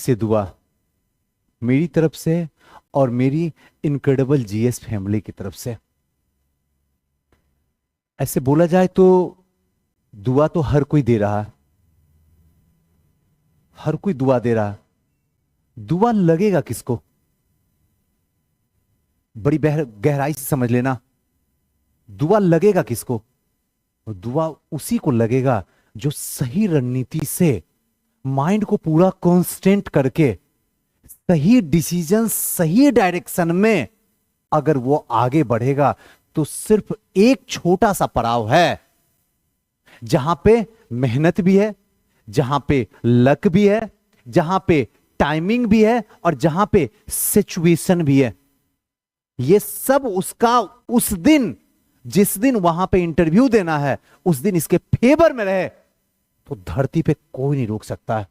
से दुआ मेरी तरफ से और मेरी इनक्रेडिबल जीएस फैमिली की तरफ से। ऐसे बोला जाए तो दुआ तो हर कोई दे रहा है, हर कोई दुआ दे रहा है। दुआ लगेगा किसको? बड़ी गहराई से समझ लेना, दुआ लगेगा किसको? दुआ उसी को लगेगा जो सही रणनीति से माइंड को पूरा कांस्टेंट करके सही डिसीजन, सही डायरेक्शन में अगर वो आगे बढ़ेगा तो सिर्फ एक छोटा सा पड़ाव है जहां पे मेहनत भी है, जहां पे लक भी है, जहां पे टाइमिंग भी है और जहां पे सिचुएशन भी है। ये सब उसका उस दिन, जिस दिन वहां पे इंटरव्यू देना है, उस दिन इसके फेवर में रहे तो धरती पे कोई नहीं रोक सकता है।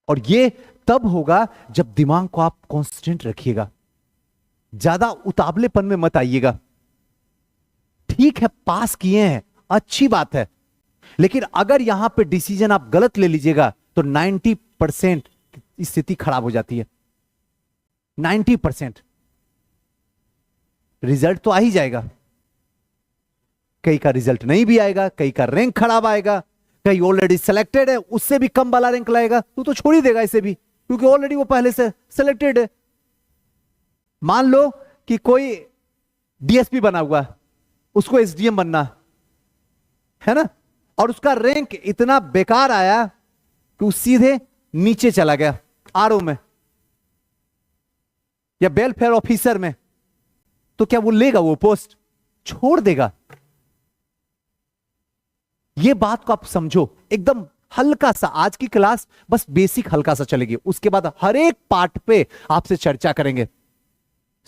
और ये तब होगा जब दिमाग को आप कांस्टेंट रखिएगा, ज्यादा उतावलेपन में मत आइएगा। ठीक है, पास किए हैं, अच्छी बात है, लेकिन अगर यहां पे डिसीजन आप गलत ले लीजिएगा तो 90% स्थिति खराब हो जाती है। 90% रिजल्ट तो आ ही जाएगा, कई का रिजल्ट नहीं भी आएगा, कई का रैंक खराब आएगा, कई ऑलरेडी सिलेक्टेड है उससे भी कम वाला रैंक लाएगा, तो छोड़ ही देगा इसे भी, क्योंकि ऑलरेडी वो पहले से सिलेक्टेड है। मान लो कि कोई डीएसपी बना हुआ है, उसको एसडीएम बनना है ना, और उसका रैंक इतना बेकार आया कि वो सीधे नीचे चला गया आरओ में या वेलफेयर ऑफिसर में, तो क्या वो लेगा वो पोस्ट? छोड़ देगा। ये बात को आप समझो, एकदम हल्का सा आज की क्लास बस बेसिक हल्का सा चलेगी, उसके बाद हर एक पार्ट पे आपसे चर्चा करेंगे,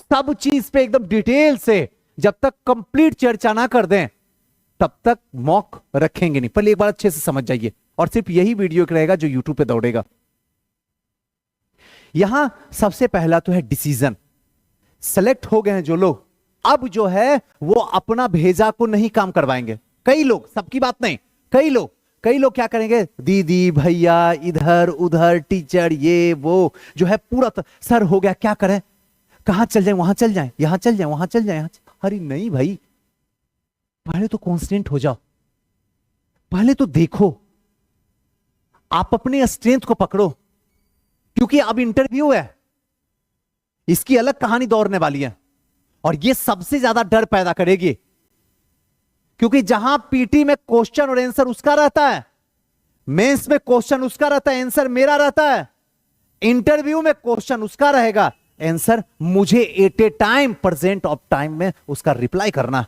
सब चीज पे एकदम डिटेल से। जब तक कंप्लीट चर्चा ना कर दें तब तक मॉक रखेंगे नहीं। पहले एक बार अच्छे से समझ जाइए, और सिर्फ यही वीडियो रहेगा जो यूट्यूब पे दौड़ेगा। यहां सबसे पहला तो है डिसीजन। सेलेक्ट हो गए हैं जो लोग, अब जो है वो अपना भेजा को नहीं काम करवाएंगे। कई लोग, सबकी बात नहीं, कई लोग क्या करेंगे, दीदी भैया इधर उधर टीचर ये वो जो है पूरा सर हो गया, क्या करें, कहां चल जाए, वहां चल जाए, यहां चल जाए, वहां चल जाए, अरे नहीं भाई, पहले तो कांस्टेंट हो जाओ, पहले तो देखो, आप अपनी स्ट्रेंथ को पकड़ो, क्योंकि अब इंटरव्यू है, इसकी अलग कहानी दौड़ने वाली है और ये सबसे ज्यादा डर पैदा करेगी, क्योंकि जहां पीटी में क्वेश्चन और आंसर उसका रहता है, मेंस में क्वेश्चन उसका रहता है, आंसर मेरा रहता है, इंटरव्यू में क्वेश्चन उसका रहेगा, आंसर मुझे at a time present of time में उसका रिप्लाई करना।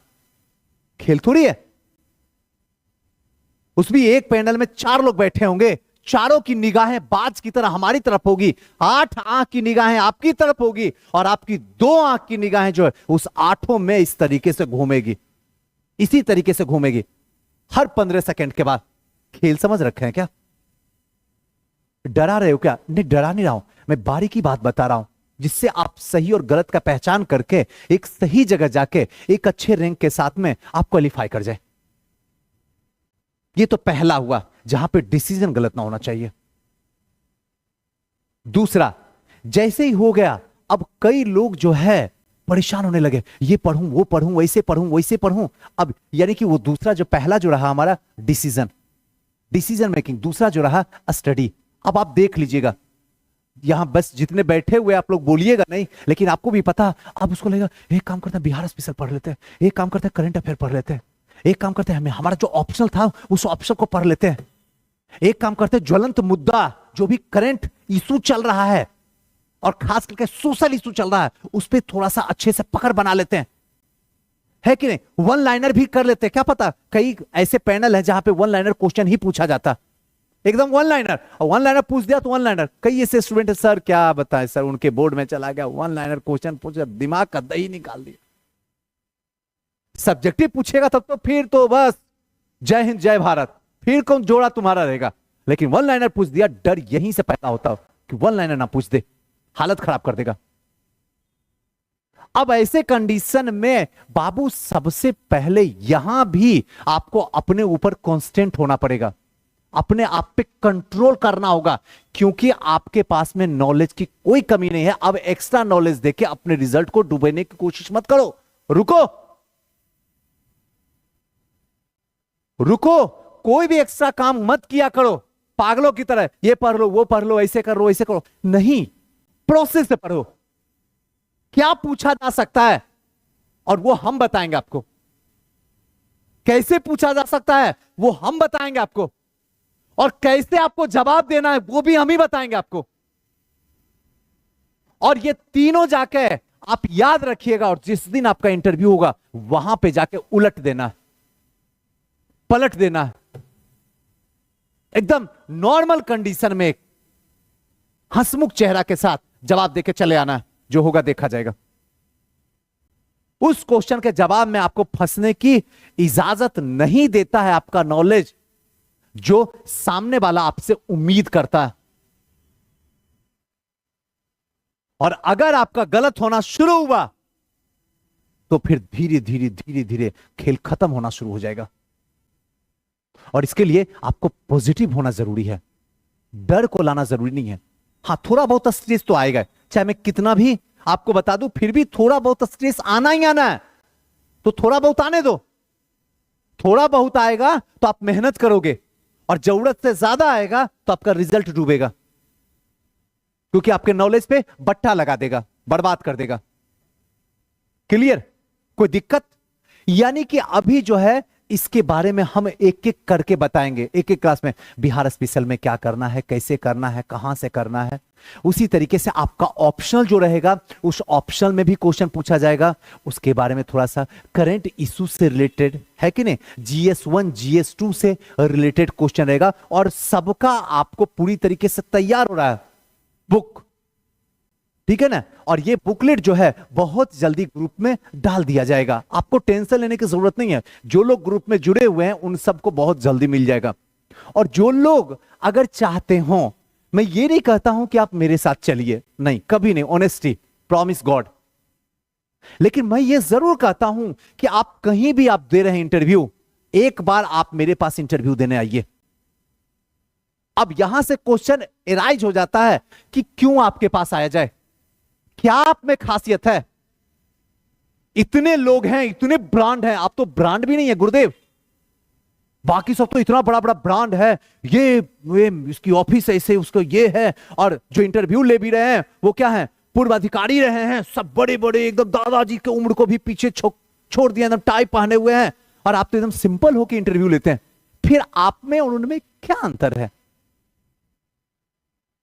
खेल थोड़ी है। उसमें एक पैनल में 4 लोग बैठे होंगे, चारों की निगाहें बाज की तरह हमारी तरफ होगी, 8 आंख की निगाहें आपकी तरफ होगी, और आपकी 2 आंख की निगाहें जो है उस 8 में इस तरीके से घूमेगी, इसी तरीके से घूमेगी हर 15 सेकंड के बाद। खेल समझ रखे हैं क्या? डरा रहे हो क्या? नहीं, डरा नहीं रहा हूं, मैं बारीकी बात बता रहा हूं, जिससे आप सही और गलत का पहचान करके एक सही जगह जाके एक अच्छे रैंक के साथ में आप क्वालिफाई कर जाए। ये तो पहला हुआ जहां पे डिसीजन गलत ना होना चाहिए। दूसरा, जैसे ही हो गया, अब कई लोग जो है परेशान होने लगे, ये पढ़ूं वो पढ़ूं, वैसे पढ़ूं वैसे पढ़ूं। अब यानी कि वो दूसरा जो पहला जो रहा हमारा डिसीजन मेकिंग, दूसरा जो रहा स्टडी। अब आप देख लीजिएगा, यहां बस जितने बैठे हुए आप लोग बोलिएगा नहीं, लेकिन आपको भी पता, अब उसको लगेगा एक काम करते हैं बिहार स्पेशल पढ़ लेते हैं, एक काम करते हैं करंट अफेयर पढ़ लेते हैं, एक काम करते हैं हमें हमारा जो ऑप्शनल था उस ऑप्शन को पढ़ लेते हैं, एक काम करते हैं ज्वलंत मुद्दा जो भी करंट इशू चल रहा है और खास करके सोशल इशू चल रहा है उस पर थोड़ा सा अच्छे से पकड़ बना लेते हैं, है कि नहीं? वन लाइनर भी कर लेते हैं। क्या पता कई ऐसे पैनल है जहां पे वन लाइनर क्वेश्चन ही पूछा जाता, एकदम वन लाइनर पूछ दिया तो वन लाइनर। कई ऐसे स्टूडेंट सर क्या बताएं सर, उनके बोर्ड में चला गया, वन लाइनर क्वेश्चन पूछा, दिमाग का दही निकाल दिया। सब्जेक्टिव पूछेगा तब तो फिर तो बस जय हिंद जय भारत, फिर कौन जोड़ा तुम्हारा रहेगा। लेकिन वन लाइनर पूछ दिया, डर यहीं से पैदा होता कि वन लाइनर ना पूछ दे, हालत खराब कर देगा। अब ऐसे कंडीशन में बाबू सबसे पहले यहां भी आपको अपने ऊपर कांस्टेंट होना पड़ेगा, अपने आप पे कंट्रोल करना होगा, क्योंकि आपके पास में नॉलेज की कोई कमी नहीं है। अब एक्स्ट्रा नॉलेज देके अपने रिजल्ट को डुबाने की कोशिश मत करो। रुको रुको, कोई भी एक्स्ट्रा काम मत किया करो पागलों की तरह, ये पढ़ लो वो पढ़ लो, ऐसे करो ऐसे करो, नहीं, प्रोसेस से पढ़ो। क्या पूछा जा सकता है और वो हम बताएंगे आपको, कैसे पूछा जा सकता है वो हम बताएंगे आपको, और कैसे आपको जवाब देना है वो भी हम ही बताएंगे आपको। और ये तीनों जाके आप याद रखिएगा, और जिस दिन आपका इंटरव्यू होगा वहां पे जाके उलट देना, पलट देना, एकदम नॉर्मल कंडीशन में हंसमुख चेहरा के साथ जवाब देके चले आना। जो होगा देखा जाएगा। उस क्वेश्चन के जवाब में आपको फंसने की इजाजत नहीं देता है आपका नॉलेज, जो सामने वाला आपसे उम्मीद करता है। और अगर आपका गलत होना शुरू हुआ तो फिर धीरे धीरे धीरे धीरे खेल खत्म होना शुरू हो जाएगा। और इसके लिए आपको पॉजिटिव होना जरूरी है, डर को लाना जरूरी नहीं है। हां, थोड़ा बहुत स्ट्रेस तो आएगा, चाहे मैं कितना भी आपको बता दूं, फिर भी थोड़ा बहुत स्ट्रेस आना ही आना है। तो थोड़ा बहुत आने दो, थोड़ा बहुत आएगा तो आप मेहनत करोगे, और जरूरत से ज्यादा आएगा तो आपका रिजल्ट डूबेगा, क्योंकि आपके नॉलेज पे बट्टा लगा देगा, बर्बाद कर देगा। क्लियर? कोई दिक्कत? यानी कि अभी जो है इसके बारे में हम एक एक करके बताएंगे, एक एक क्लास में। बिहार स्पेशल में क्या करना है, कैसे करना है, कहां से करना है। उसी तरीके से आपका ऑप्शनल जो रहेगा, उस ऑप्शनल में भी क्वेश्चन पूछा जाएगा, उसके बारे में थोड़ा सा करंट इशू से रिलेटेड है कि नहीं, GS1 GS2 से रिलेटेड क्वेश्चन रहेगा। और सबका आपको पूरी तरीके से तैयार हो रहा है बुक, ठीक है ना। और ये बुकलेट जो है बहुत जल्दी ग्रुप में डाल दिया जाएगा, आपको टेंशन लेने की जरूरत नहीं है। जो लोग ग्रुप में जुड़े हुए हैं उन सबको बहुत जल्दी मिल जाएगा। और जो लोग अगर चाहते हो, मैं ये नहीं कहता हूं कि आप मेरे साथ चलिए, नहीं, कभी नहीं, ऑनेस्टी, प्रॉमिस गॉड। लेकिन मैं ये जरूर कहता हूं कि आप कहीं भी आप दे रहे हैं इंटरव्यू, एक बार आप मेरे पास इंटरव्यू देने आइए। अब यहां से क्वेश्चन एराइज हो जाता है कि क्यों आपके पास आया जाए, क्या आप में खासियत है। इतने लोग हैं, इतने ब्रांड हैं, आप तो ब्रांड भी नहीं है गुरुदेव, बाकी सब तो इतना बड़ा बड़ा ब्रांड है, ये इसकी ऑफिस ऐसे, उसको ये है। और जो इंटरव्यू ले भी रहे हैं वो क्या है, पूर्व अधिकारी रहे हैं, सब बड़े बड़े एकदम दादाजी के उम्र को भी पीछे छोड़ दिया, एकदम टाई पहने हुए हैं, और आप तो एकदम सिंपल होकर इंटरव्यू लेते हैं। फिर आप में और उनमें क्या अंतर है?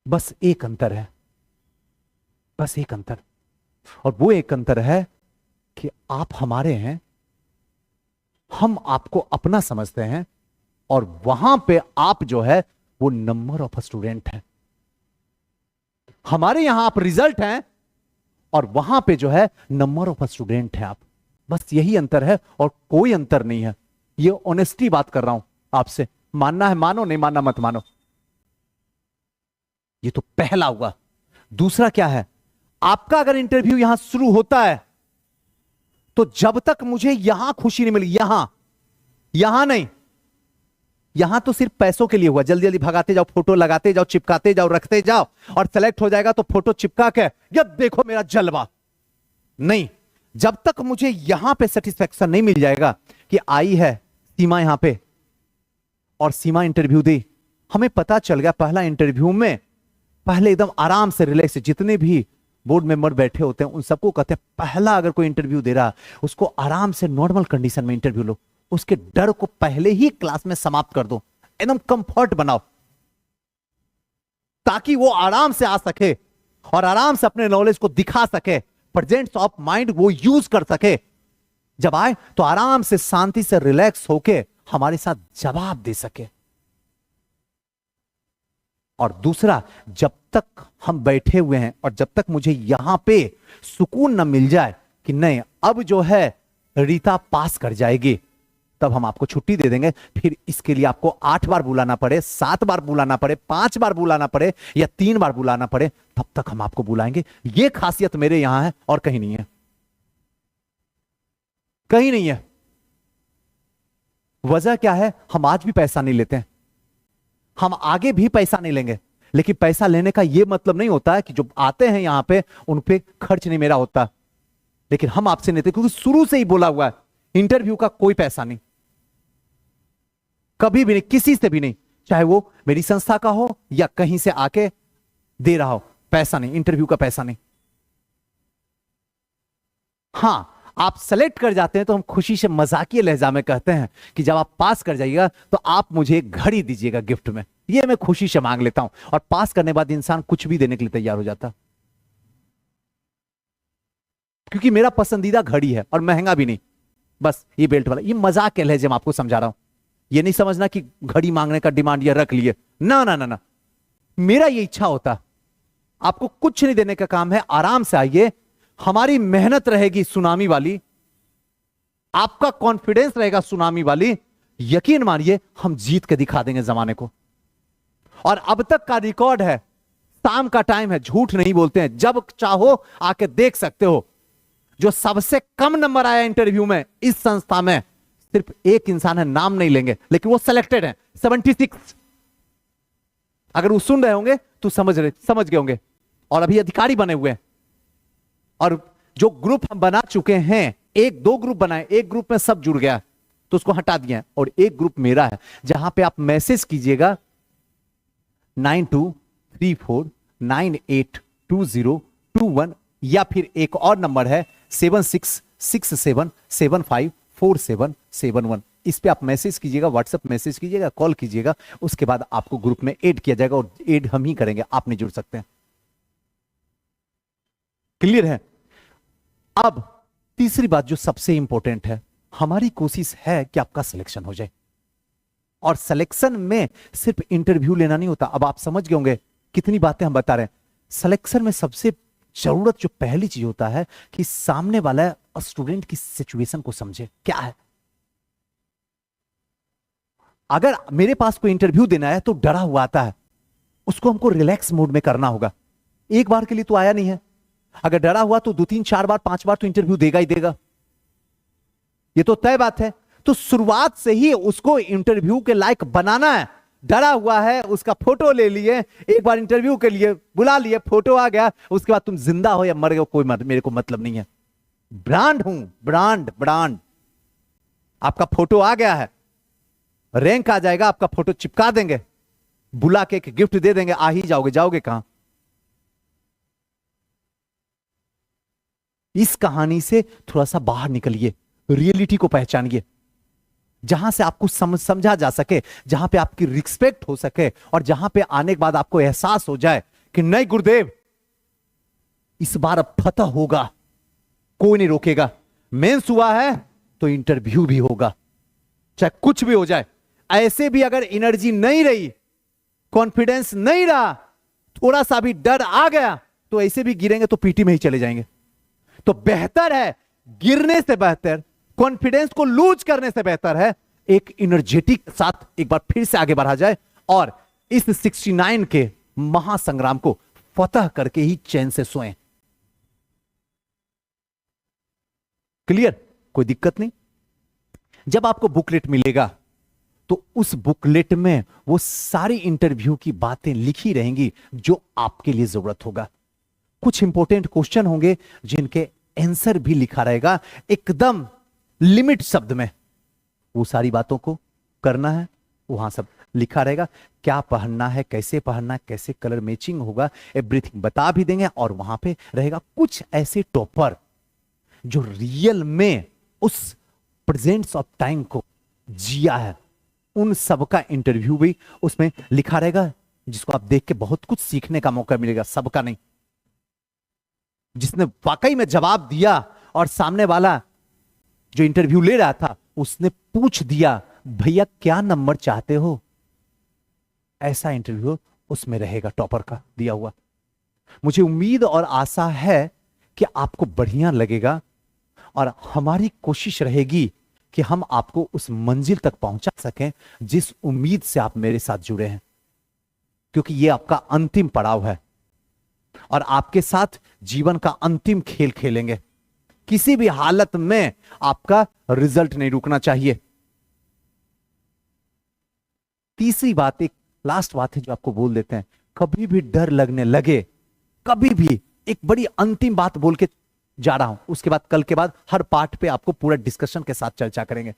बस एक अंतर है, बस एक अंतर, और वो एक अंतर है कि आप हमारे हैं, हम आपको अपना समझते हैं, और वहां पे आप जो है वो नंबर ऑफ स्टूडेंट हैं। हमारे यहां आप रिजल्ट हैं, और वहां पे जो है नंबर ऑफ स्टूडेंट हैं आप। बस यही अंतर है, और कोई अंतर नहीं है। ये ऑनेस्टी बात कर रहा हूं आपसे, मानना है मानो, नहीं मानना मत मानो। ये तो पहला हुआ। दूसरा क्या है, आपका अगर इंटरव्यू यहां शुरू होता है तो जब तक मुझे यहां खुशी नहीं मिली, यहां नहीं, यहां तो सिर्फ पैसों के लिए हुआ, जल्दी जल्दी भगाते जाओ, फोटो लगाते जाओ, चिपकाते जाओ, रखते जाओ, और सेलेक्ट हो जाएगा तो फोटो चिपका के ये देखो मेरा जलवा। नहीं, जब तक मुझे यहां पे सेटिस्फेक्शन नहीं मिल जाएगा कि आई है सीमा यहां पे, और सीमा इंटरव्यू दी, हमें पता चल गया पहला इंटरव्यू में, पहले एकदम आराम से रिलैक्स, जितने भी बोर्ड मेंबर बैठे होते हैं उन सबको कहते हैं पहला अगर कोई इंटरव्यू दे रहा उसको आराम से नॉर्मल कंडीशन में इंटरव्यू लो, उसके डर को पहले ही क्लास में समाप्त कर दो, एकदम कंफर्ट बनाओ, ताकि वो आराम से आ सके और आराम से अपने नॉलेज को दिखा सके, प्रेजेंस ऑफ माइंड वो यूज कर सके। जब आए तो आराम से शांति से रिलैक्स होके हमारे साथ जवाब दे सके। और दूसरा, जब तक हम बैठे हुए हैं और जब तक मुझे यहां पे सुकून न मिल जाए कि नहीं अब जो है रीता पास कर जाएगी, तब हम आपको छुट्टी दे देंगे। फिर इसके लिए आपको 8 बार बुलाना पड़े, 7 बार बुलाना पड़े, 5 बार बुलाना पड़े या 3 बार बुलाना पड़े, तब तक हम आपको बुलाएंगे। यह खासियत मेरे यहां है और कहीं नहीं है। कहीं नहीं है। वजह क्या है? हम आज भी पैसा नहीं लेते हैं, हम आगे भी पैसा नहीं लेंगे। लेकिन पैसा लेने का यह मतलब नहीं होता है कि जो आते हैं यहां पे उन पे खर्च नहीं मेरा होता। लेकिन हम आपसे लेते क्योंकि शुरू से ही बोला हुआ है इंटरव्यू का कोई पैसा नहीं, कभी भी नहीं, किसी से भी नहीं, चाहे वो मेरी संस्था का हो या कहीं से आके दे रहा हो, पैसा नहीं, इंटरव्यू का पैसा नहीं। हां, आप सेलेक्ट कर जाते हैं तो हम खुशी से मजाकिया लहजा में कहते हैं कि जब आप पास कर जाइएगा तो आप मुझे एक घड़ी दीजिएगा गिफ्ट में, ये मैं खुशी से मांग लेता हूं। और पास करने के बाद इंसान कुछ भी देने के लिए तैयार हो जाता, क्योंकि मेरा पसंदीदा घड़ी है और महंगा भी नहीं, बस ये बेल्ट वाला। ये मजाक के लहजे में आपको समझा रहा हूं, ये नहीं समझना कि घड़ी मांगने का डिमांड या रख लिए, ना ना ना ना। मेरा ये इच्छा होता, आपको कुछ नहीं देने का काम है, आराम से आइए, हमारी मेहनत रहेगी सुनामी वाली, आपका कॉन्फिडेंस रहेगा सुनामी वाली, यकीन मानिए हम जीत के दिखा देंगे जमाने को। और अब तक का रिकॉर्ड है, शाम का टाइम है, झूठ नहीं बोलते हैं, जब चाहो आके देख सकते हो। जो सबसे कम नंबर आया इंटरव्यू में इस संस्था में, सिर्फ एक इंसान है, नाम नहीं लेंगे, लेकिन वो सिलेक्टेड है, 76। अगर वो सुन रहे होंगे तो समझ गए होंगे, और अभी अधिकारी बने हुए हैं। और जो ग्रुप हम बना चुके हैं, एक दो ग्रुप बनाए, एक ग्रुप में सब जुड़ गया तो उसको हटा दिया, और एक ग्रुप मेरा है जहां पे आप मैसेज कीजिएगा 9234982021, या फिर एक और नंबर है 7667754771। इस पे आप मैसेज कीजिएगा, व्हाट्सएप मैसेज कीजिएगा, कॉल कीजिएगा, उसके बाद आपको ग्रुप में ऐड किया जाएगा, और ऐड हम ही करेंगे, आप नहीं जुड़ सकते हैं। क्लियर है? अब तीसरी बात जो सबसे इंपॉर्टेंट है, हमारी कोशिश है कि आपका सिलेक्शन हो जाए। और सिलेक्शन में सिर्फ इंटरव्यू लेना नहीं होता। अब आप समझ गए होंगे कितनी बातें हम बता रहे हैं। सिलेक्शन में सबसे जरूरत जो पहली चीज होता है कि सामने वाला स्टूडेंट की सिचुएशन को समझे, क्या है। अगर मेरे पास कोई इंटरव्यू देना है तो डरा हुआ आता है, उसको हमको रिलैक्स मोड में करना होगा। एक बार के लिए तो आया नहीं है, अगर डरा हुआ तो 2 3 4 बार 5 बार तो इंटरव्यू देगा ही देगा, ये तो तय बात है। तो शुरुआत से ही उसको इंटरव्यू के लायक बनाना है। डरा हुआ है, उसका फोटो ले लिए, एक बार इंटरव्यू के लिए बुला लिए, फोटो आ गया, उसके बाद तुम जिंदा हो या मर गए कोई मेरे को मतलब नहीं है। ब्रांड हूं, ब्रांड। आपका फोटो आ गया है, रैंक आ जाएगा, आपका फोटो चिपका देंगे, बुला के एक गिफ्ट दे देंगे, आ ही जाओगे, जाओगे कहां। इस कहानी से थोड़ा सा बाहर निकलिए, रियलिटी को पहचानिए, जहां से आपको समझा जा सके, जहां पे आपकी रिस्पेक्ट हो सके, और जहां पे आने के बाद आपको एहसास हो जाए कि नहीं गुरुदेव, इस बार अब फतह होगा, कोई नहीं रोकेगा। मेंस हुआ है तो इंटरव्यू भी होगा, चाहे कुछ भी हो जाए। ऐसे भी अगर एनर्जी नहीं रही, कॉन्फिडेंस नहीं रहा, थोड़ा सा भी डर आ गया, तो ऐसे भी गिरेंगे तो पीटी में ही चले जाएंगे। तो बेहतर है, गिरने से बेहतर, कॉन्फिडेंस को लूज करने से बेहतर है, एक एनर्जेटिक साथ एक बार फिर से आगे बढ़ा जाए, और इस 69 के महासंग्राम को फतह करके ही चैन से सोएं। क्लियर? कोई दिक्कत नहीं। जब आपको बुकलेट मिलेगा तो उस बुकलेट में वो सारी इंटरव्यू की बातें लिखी रहेंगी जो आपके लिए जरूरत होगा। कुछ इंपॉर्टेंट क्वेश्चन होंगे जिनके आंसर भी लिखा रहेगा, एकदम लिमिट शब्द में। वो सारी बातों को करना है, वहां सब लिखा रहेगा, क्या पहनना है, कैसे पहनना है, कैसे कलर मैचिंग होगा, एवरीथिंग बता भी देंगे। और वहां पे रहेगा कुछ ऐसे टॉपर जो रियल में उस प्रेजेंस ऑफ टाइम को जिया है, उन सबका इंटरव्यू भी उसमें लिखा रहेगा, जिसको आप देख के बहुत कुछ सीखने का मौका मिलेगा। सबका नहीं, जिसने वाकई में जवाब दिया और सामने वाला जो इंटरव्यू ले रहा था उसने पूछ दिया, भैया क्या नंबर चाहते हो, ऐसा इंटरव्यू उसमें रहेगा, टॉपर का दिया हुआ। मुझे उम्मीद और आशा है कि आपको बढ़िया लगेगा, और हमारी कोशिश रहेगी कि हम आपको उस मंजिल तक पहुंचा सकें जिस उम्मीद से आप मेरे साथ जुड़े हैं, क्योंकि यह आपका अंतिम पड़ाव है और आपके साथ जीवन का अंतिम खेल खेलेंगे। किसी भी हालत में आपका रिजल्ट नहीं रुकना चाहिए। तीसरी बात, एक लास्ट बात है जो आपको बोल देते हैं, कभी भी डर लगने लगे, कभी भी, एक बड़ी अंतिम बात बोल के जा रहा हूं, उसके बाद कल के बाद हर पार्ट पे आपको पूरा डिस्कशन के साथ चर्चा करेंगे।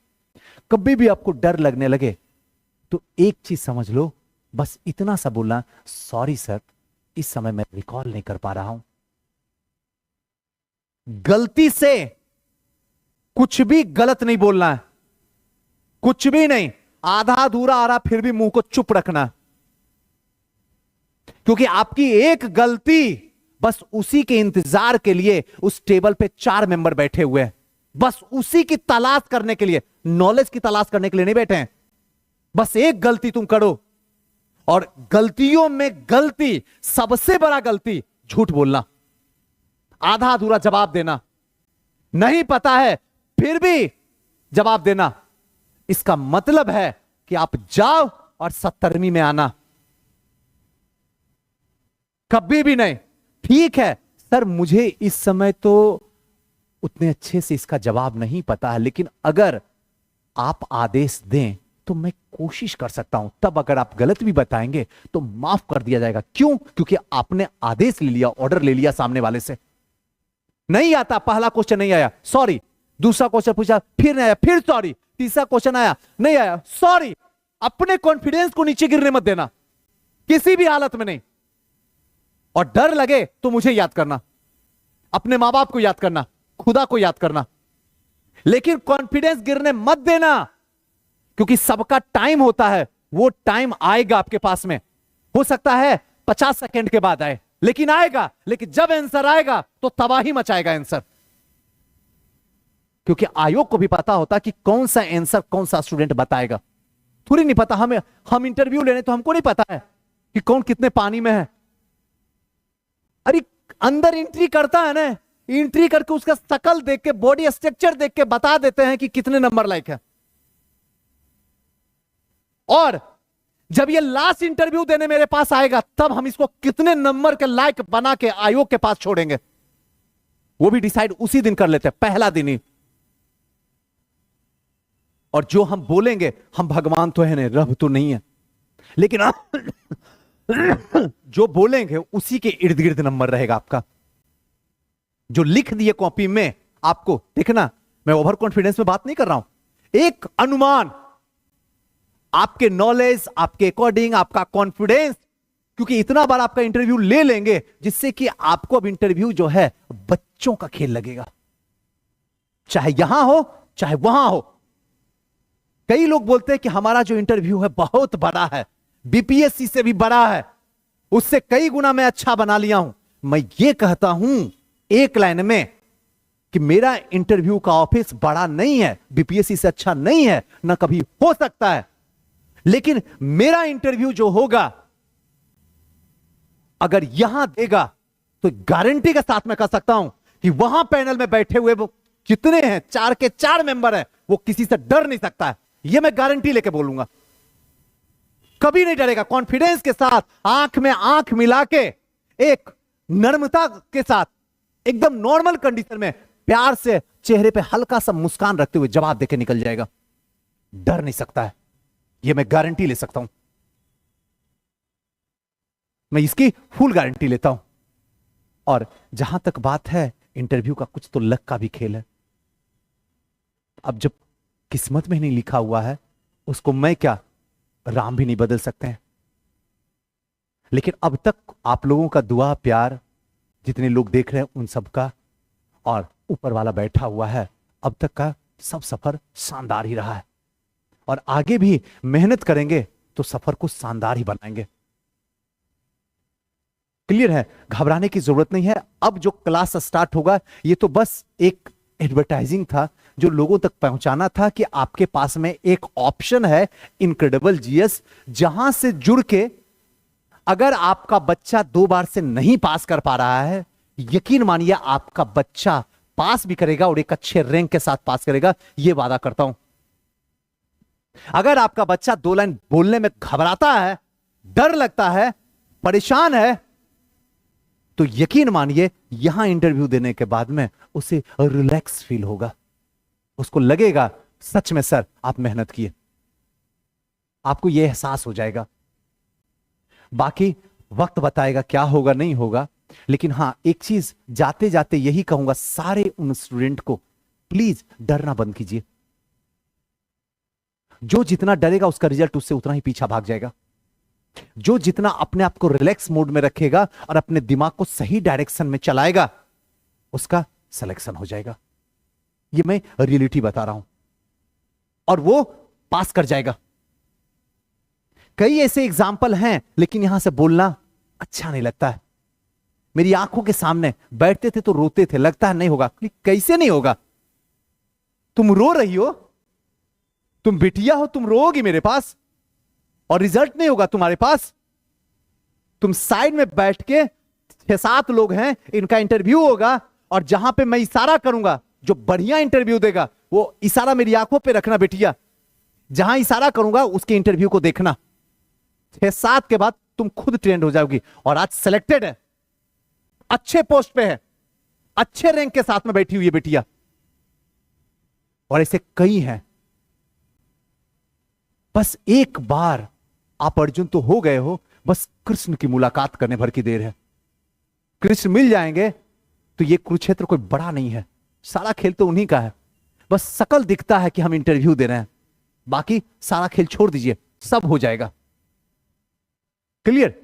कभी भी आपको डर लगने लगे तो एक चीज समझ लो, बस इतना सा बोलना, सॉरी सर इस समय मैं रिकॉल नहीं कर पा रहा हूं। गलती से कुछ भी गलत नहीं बोलना है, कुछ भी नहीं, आधा अधूरा आ रहा फिर भी मुंह को चुप रखना, क्योंकि आपकी एक गलती, बस उसी के इंतजार के लिए उस टेबल पे 4 मेंबर बैठे हुए हैं, बस उसी की तलाश करने के लिए, नॉलेज की तलाश करने के लिए नहीं बैठे हैं। बस एक गलती तुम करो, और गलतियों में गलती, सबसे बड़ा गलती झूठ बोलना, आधा अधूरा जवाब देना, नहीं पता है फिर भी जवाब देना। इसका मतलब है कि आप जाओ और 70वीं में आना, कभी भी नहीं। ठीक है सर मुझे इस समय तो उतने अच्छे से इसका जवाब नहीं पता है, लेकिन अगर आप आदेश दें तो मैं कोशिश कर सकता हूं, तब अगर आप गलत भी बताएंगे तो माफ कर दिया जाएगा। क्यों? क्योंकि आपने आदेश ले लिया, ऑर्डर ले लिया सामने वाले से। नहीं आता, पहला क्वेश्चन नहीं आया, सॉरी, दूसरा क्वेश्चन पूछा फिर नहीं आया, फिर सॉरी, तीसरा क्वेश्चन आया नहीं आया, सॉरी। अपने कॉन्फिडेंस को नीचे गिरने मत देना, किसी भी हालत में नहीं। और डर लगे तो मुझे याद करना, अपने मां बाप को याद करना, खुदा को याद करना, लेकिन कॉन्फिडेंस गिरने मत देना, क्योंकि सबका टाइम होता है, वो टाइम आएगा आपके पास में। हो सकता है 50 सेकंड के बाद आए, लेकिन आएगा। लेकिन जब आंसर आएगा तो तबाही मचाएगा आंसर, क्योंकि आयोग को भी पता होता कि कौन सा आंसर कौन सा स्टूडेंट बताएगा। थोड़ी नहीं पता हमें, हम इंटरव्यू लेने तो हमको नहीं पता है कि कौन कितने पानी में है। अरे अंदर एंट्री करता है ना, एंट्री करके उसका शकल देख के, बॉडी स्ट्रक्चर देख के बता देते हैं कि कितने नंबर लायक है। और जब ये लास्ट इंटरव्यू देने मेरे पास आएगा, तब हम इसको कितने नंबर के लायक बना के आयोग के पास छोड़ेंगे, वो भी डिसाइड उसी दिन कर लेते हैं, पहला दिन ही। और जो हम बोलेंगे, हम भगवान तो है नहीं, रब तो नहीं है, लेकिन जो बोलेंगे उसी के इर्द गिर्द नंबर रहेगा आपका। जो लिख दिए कॉपी में, आपको देखना, मैं ओवर कॉन्फिडेंस में बात नहीं कर रहा हूं, एक अनुमान, आपके नॉलेज, आपके अकॉर्डिंग, आपका कॉन्फिडेंस, क्योंकि इतना बार आपका इंटरव्यू ले लेंगे जिससे कि आपको अब इंटरव्यू जो है बच्चों का खेल लगेगा, चाहे यहां हो चाहे वहां हो। कई लोग बोलते हैं कि हमारा जो इंटरव्यू है बहुत बड़ा है, बीपीएससी से भी बड़ा है, उससे कई गुना मैं अच्छा बना लिया हूं। मैं ये कहता हूं एक लाइन में कि मेरा इंटरव्यू का ऑफिस बड़ा नहीं है, बीपीएससी से अच्छा नहीं है, ना कभी हो सकता है, लेकिन मेरा इंटरव्यू जो होगा अगर यहां देगा तो गारंटी के साथ मैं कह सकता हूं कि वहां पैनल में बैठे हुए वो कितने हैं, 4 के 4 मेंबर हैं, वो किसी से डर नहीं सकता है। यह मैं गारंटी लेके बोलूंगा, कभी नहीं डरेगा। कॉन्फिडेंस के साथ, आंख में आंख मिला के, एक नर्मता के साथ, एकदम नॉर्मल कंडीशन में, प्यार से चेहरे पे हल्का सा मुस्कान रखते हुए जवाब देके निकल जाएगा। डर नहीं सकता है, यह मैं गारंटी ले सकता हूं, मैं इसकी फुल गारंटी लेता हूं। और जहां तक बात है इंटरव्यू का, कुछ तो लक का भी खेल है। अब जब किस्मत में ही नहीं लिखा हुआ है, उसको मैं क्या, राम भी नहीं बदल सकते हैं। लेकिन अब तक आप लोगों का दुआ, प्यार, जितने लोग देख रहे हैं उन सबका, और ऊपर वाला बैठा हुआ है, अब तक का सब सफर शानदार ही रहा है। और आगे भी मेहनत करेंगे तो सफर को शानदार ही बनाएंगे। क्लियर है? घबराने की जरूरत नहीं है। अब जो क्लास स्टार्ट होगा, ये तो बस एक एडवर्टाइजिंग था, जो लोगों तक पहुंचाना था कि आपके पास में एक ऑप्शन है, इनक्रेडिबल जीएस, जहां से जुड़ के अगर आपका बच्चा 2 बार से नहीं पास कर पा रहा है, यकीन मानिए आपका बच्चा पास भी करेगा और एक अच्छे रैंक के साथ पास करेगा, यह वादा करता हूं। अगर आपका बच्चा 2 लाइन बोलने में घबराता है, डर लगता है, परेशान है, तो यकीन मानिए यहां इंटरव्यू देने के बाद में उसे रिलैक्स फील होगा, उसको लगेगा सच में सर आप मेहनत किए, आपको यह एहसास हो जाएगा। बाकी वक्त बताएगा क्या होगा नहीं होगा, लेकिन हां एक चीज जाते जाते यही कहूंगा सारे उन स्टूडेंट को, प्लीज डरना बंद कीजिए। जो जितना डरेगा उसका रिजल्ट उससे उतना ही पीछा भाग जाएगा। जो जितना अपने आप को रिलैक्स मोड में रखेगा और अपने दिमाग को सही डायरेक्शन में चलाएगा उसका सिलेक्शन हो जाएगा। ये मैं रियलिटी बता रहा हूं, और वो पास कर जाएगा। कई ऐसे एग्जाम्पल हैं, लेकिन यहां से बोलना अच्छा नहीं लगता है। मेरी आंखों के सामने बैठते थे तो रोते थे, लगता है नहीं होगा। कैसे नहीं होगा? तुम रो रही हो, तुम बिटिया हो, तुम रोगी मेरे पास और रिजल्ट नहीं होगा तुम्हारे पास। तुम साइड में बैठ के 6-7 लोग हैं, इनका इंटरव्यू होगा, और जहां पे मैं इशारा करूंगा जो बढ़िया इंटरव्यू देगा वो इशारा मेरी आंखों पे रखना बेटिया। जहां इशारा करूंगा उसके इंटरव्यू को देखना। 6-7 के बाद तुम खुद ट्रेंड हो जाओगी, और आज सिलेक्टेड है, अच्छे पोस्ट पे है, अच्छे रैंक के साथ में बैठी हुई है बेटिया। और ऐसे कई हैं। बस एक बार आप अर्जुन तो हो गए हो, बस कृष्ण की मुलाकात करने भर की देर है। कृष्ण मिल जाएंगे तो ये कुरुक्षेत्र कोई बड़ा नहीं है, सारा खेल तो उन्हीं का है। बस शकल दिखता है कि हम इंटरव्यू दे रहे हैं, बाकी सारा खेल छोड़ दीजिए, सब हो जाएगा। क्लियर?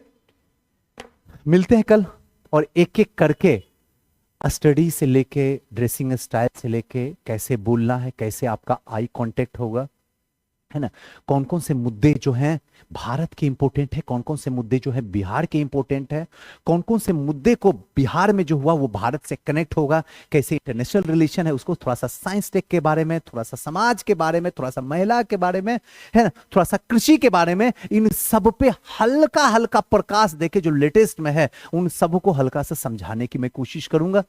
मिलते हैं कल, और एक एक करके स्टडी से लेके ड्रेसिंग स्टाइल से लेके कैसे बोलना है, कैसे आपका आई कांटेक्ट होगा, है ना, कौन कौन से मुद्दे जो हैं भारत के इंपॉर्टेंट है, कौन कौन से मुद्दे जो है बिहार के इंपॉर्टेंट है, कौन कौन से मुद्दे को बिहार में जो हुआ वो भारत से कनेक्ट होगा, कैसे इंटरनेशनल रिलेशन है उसको, थोड़ा सा साइंस टेक के बारे में, थोड़ा सा समाज के बारे में, थोड़ा सा महिला के बारे में, है ना, थोड़ा सा कृषि के बारे में, इन सब पे हल्का हल्का प्रकाश देके जो लेटेस्ट में है उन सबको हल्का सा समझाने की मैं कोशिश करूंगा।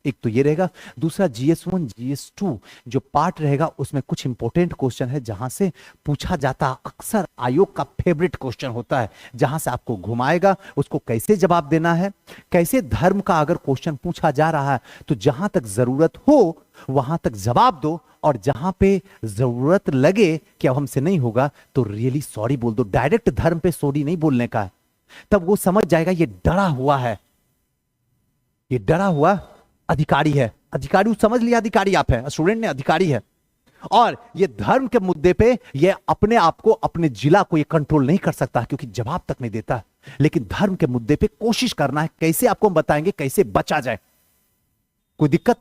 एक तो ये रहेगा। दूसरा GS1 GS2 जो पार्ट रहेगा उसमें कुछ इंपॉर्टेंट क्वेश्चन है जहां से पूछा जाता, अक्सर आयोग का फेवरेट क्वेश्चन होता है, जहां से आपको घुमाएगा, उसको कैसे जवाब देना है, कैसे धर्म का अगर क्वेश्चन पूछा जा रहा है तो जहां तक जरूरत हो वहां तक जवाब दो, और जहां पे जरूरत लगे कि अब हमसे नहीं होगा तो रियली सॉरी बोल दो। डायरेक्ट धर्म पे सॉरी नहीं बोलने का है, तब वो समझ जाएगा ये डरा हुआ है, ये डरा हुआ अधिकारी है। अधिकारी समझ लिया, अधिकारी आप है, स्टूडेंट ने अधिकारी है। और ये धर्म के मुद्दे पे ये अपने आप को, अपने जिला को ये कंट्रोल नहीं कर सकता क्योंकि जवाब तक नहीं देता, लेकिन धर्म के मुद्दे पे कोशिश करना है। कैसे आपको हम बताएंगे कैसे बचा जाए, कोई दिक्कत,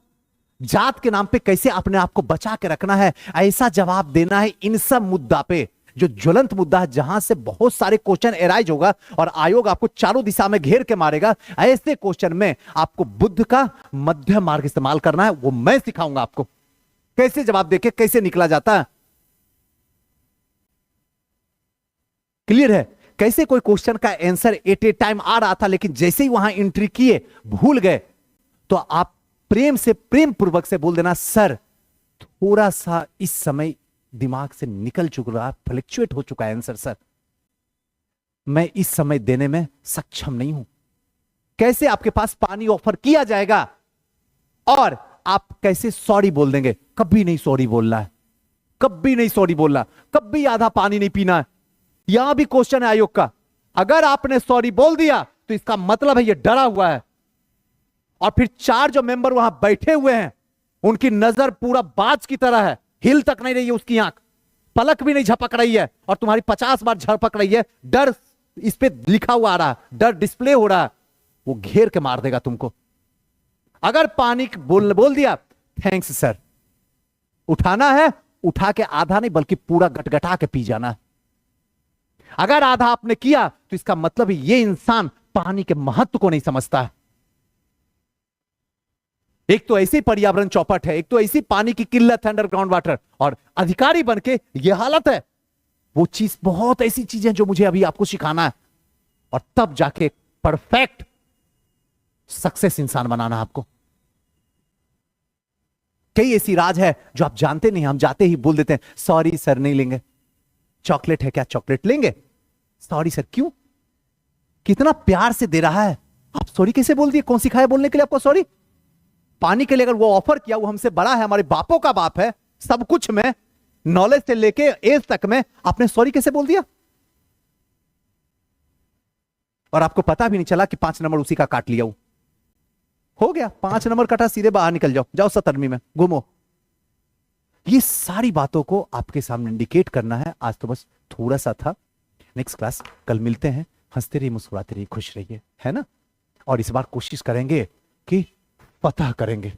जात के नाम पे कैसे अपने आप को बचा के रखना है, ऐसा जवाब देना है। इन सब मुद्दा पे जो ज्वलंत मुद्दा है, जहां से बहुत सारे क्वेश्चन एराइज होगा और आयोग आपको चारों दिशा में घेर के मारेगा, ऐसे क्वेश्चन में आपको बुद्ध का मध्य मार्ग इस्तेमाल करना है। वो मैं सिखाऊंगा आपको कैसे जवाब देके कैसे निकला जाता है। क्लियर है? कैसे कोई क्वेश्चन का आंसर एट ए टाइम आ रहा था, लेकिन जैसे ही वहां एंट्री किए भूल गए, तो आप प्रेम से, प्रेम पूर्वक से बोल देना, सर थोड़ा सा इस समय दिमाग से निकल चुका है, फ्लक्चुएट हो चुका है आंसर, सर मैं इस समय देने में सक्षम नहीं हूं। कैसे आपके पास पानी ऑफर किया जाएगा और आप कैसे सॉरी बोल देंगे? कभी नहीं सॉरी बोलना है, कभी नहीं सॉरी बोलना, कभी आधा पानी नहीं पीना है। यहां भी क्वेश्चन है आयोग का, अगर आपने सॉरी बोल दिया तो इसका मतलब है ये डरा हुआ है। और फिर 4 जो मेंबर वहां बैठे हुए हैं उनकी नजर पूरा बाज की तरह है, हिल तक नहीं रही है उसकी आंख, पलक भी नहीं झपक रही है, और तुम्हारी 50 बार झपक रही है। डर इस पे लिखा हुआ आ रहा है, डर डिस्प्ले हो रहा है, वो घेर के मार देगा तुमको। अगर पानी बोल दिया, थैंक्स सर, उठाना है उठा के आधा नहीं बल्कि पूरा गटगटा के पी जाना है। अगर आधा आपने किया तो इसका मतलब ये इंसान पानी के महत्व को नहीं समझता है। एक तो ऐसी पर्यावरण चौपट है, एक तो ऐसी पानी की किल्लत है, अंडरग्राउंड वाटर, और अधिकारी बनके ये हालत है। वो चीज, बहुत ऐसी चीजें जो मुझे अभी आपको सिखाना है, और तब जाके परफेक्ट सक्सेस इंसान बनाना है आपको। कई ऐसी राज है जो आप जानते नहीं, हम जाते ही बोल देते हैं सॉरी सर नहीं लेंगे। चॉकलेट है क्या, चॉकलेट लेंगे? सॉरी सर क्यों? कितना प्यार से दे रहा है, आप सॉरी कैसे बोल दिए? कौन सिखाया बोलने के लिए आपको सॉरी? पानी के लिए अगर वो ऑफर किया, वो हमसे बड़ा है, हमारे बापों का बाप है, सब कुछ में, नॉलेज से लेके एज तक में, आपने सॉरी कैसे बोल दिया? और आपको पता भी नहीं चला कि 5 नंबर उसी का काट लिया। हो गया 5 नंबर कटा, सीधे बाहर निकल जाओ, जाओ 70वीं में घूमो। ये सारी बातों को आपके सामने इंडिकेट करना है। आज तो बस थोड़ा सा था। नेक्स्ट क्लास कल मिलते हैं। हंसते रहिए, मुस्कुराते रहिए, खुश रहिए, है ना। और इस बार कोशिश करेंगे कि फतह करेंगे।